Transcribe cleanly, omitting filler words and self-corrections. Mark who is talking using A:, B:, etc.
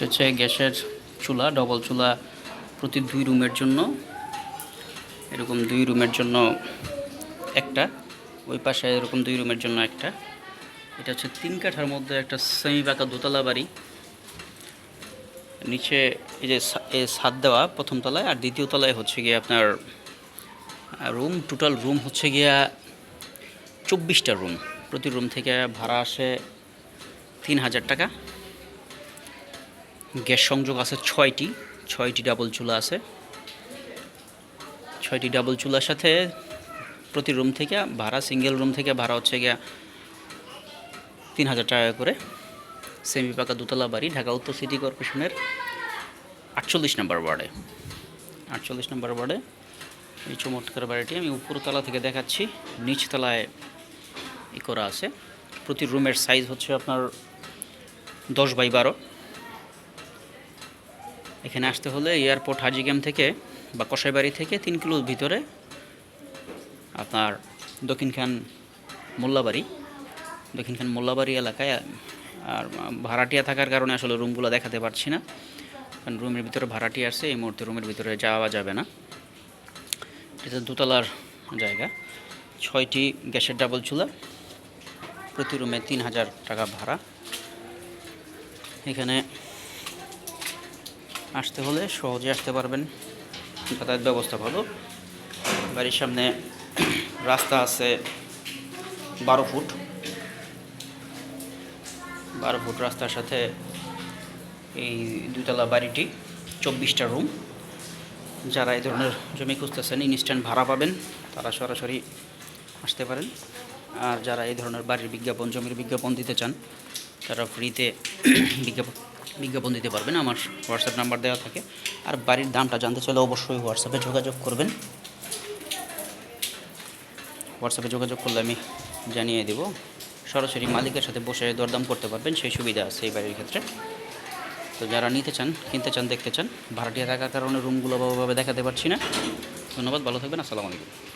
A: এটা হচ্ছে গ্যাসের চুলা, ডবল চুলা প্রতি 2 রুমের জন্য। এরকম 2 রুমের জন্য একটা, ওই পাশে এরকম 2 রুমের জন্য একটা। এটা হচ্ছে 3 কাঠার মধ্যে একটা সেমি পাকা দোতলা বাড়ি। নিচে এই যে ছাদ দেওয়া প্রথম তলায়, আর দ্বিতীয় তলায় হচ্ছে গিয়ে আপনার রুম। টোটাল রুম হচ্ছে গিয়া 24টা রুম। প্রতি রুম থেকে ভাড়া আসে 3000 টাকা। গ্যাস সংযোগ আছে 6টি ডাবল চুলা আছে। 6টি ডাবল চুলার সাথে প্রতি রুম থেকে ভাড়া, সিঙ্গেল রুম থেকে ভাড়া হচ্ছে গিয়া 3000 টাকা করে। সেমি পাকা দোতলা বাড়ি, ঢাকা উত্তর সিটি কর্পোরেশনের 48 নম্বর ওয়ার্ডে। 48 নম্বর ওয়ার্ডে এই চমৎকার বাড়িটি আমি উপরতলা থেকে দেখাচ্ছি। নিচতলায় করা আছে। প্রতি রুমের সাইজ হচ্ছে আপনার 10x12। এখানে আসতে হলে এয়ারপোর্ট হাজিগ্রাম থেকে বা কসাইবাড়ি থেকে 3 কিলোর ভিতরে আপনার দক্ষিণখান মোল্লাবাড়ি এলাকায়। আর ভাড়াটিয়া থাকার কারণে আসলে রুমগুলো দেখাতে পারছি না, কারণ রুমের ভিতরে ভাড়াটিয়া আসছে। এই মুহূর্তে রুমের ভিতরে যাওয়া যাবে না। এটা দোতলার জায়গা। 6টি গ্যাসের ডাবল চুলা, প্রতি রুমে 3000 টাকা ভাড়া। এখানে আসতে হলে সহজে আসতে পারবেন, যাতায়াত ব্যবস্থা ভালো। বাড়ির সামনে রাস্তা আছে 12 ফুট। 12 ফুট রাস্তার সাথে এই দুতলা বাড়িটি 24টা রুম। যারা এই ধরনের জমি খুঁজতেছেন, ইনস্ট্যান্ট ভাড়া পাবেন, তারা সরাসরি আসতে পারেন। আর যারা এই ধরনের বাড়ির বিজ্ঞাপন, জমির বিজ্ঞাপন দিতে চান, তারা ফ্রিতে বিজ্ঞাপন দিতে পারবেন। আমার হোয়াটসঅ্যাপ নাম্বার দেওয়া থাকে। আর বাড়ির দামটা জানতে চাইলে অবশ্যই হোয়াটসঅ্যাপে যোগাযোগ করবেন। হোয়াটসঅ্যাপে যোগাযোগ করলে আমি জানিয়ে দেব। সরাসরি মালিকের সাথে বসে দরদাম করতে পারবেন, সেই সুবিধা আছে এই বাড়ির ক্ষেত্রে। তো যারা নিতে চান, কিনতে চান, দেখতে চান, ভাড়াটিয়া থাকার কারণে রুমগুলো ভালোভাবে দেখাতে পারছি না। ধন্যবাদ, ভালো থাকবেন, আসসালামু আলাইকুম।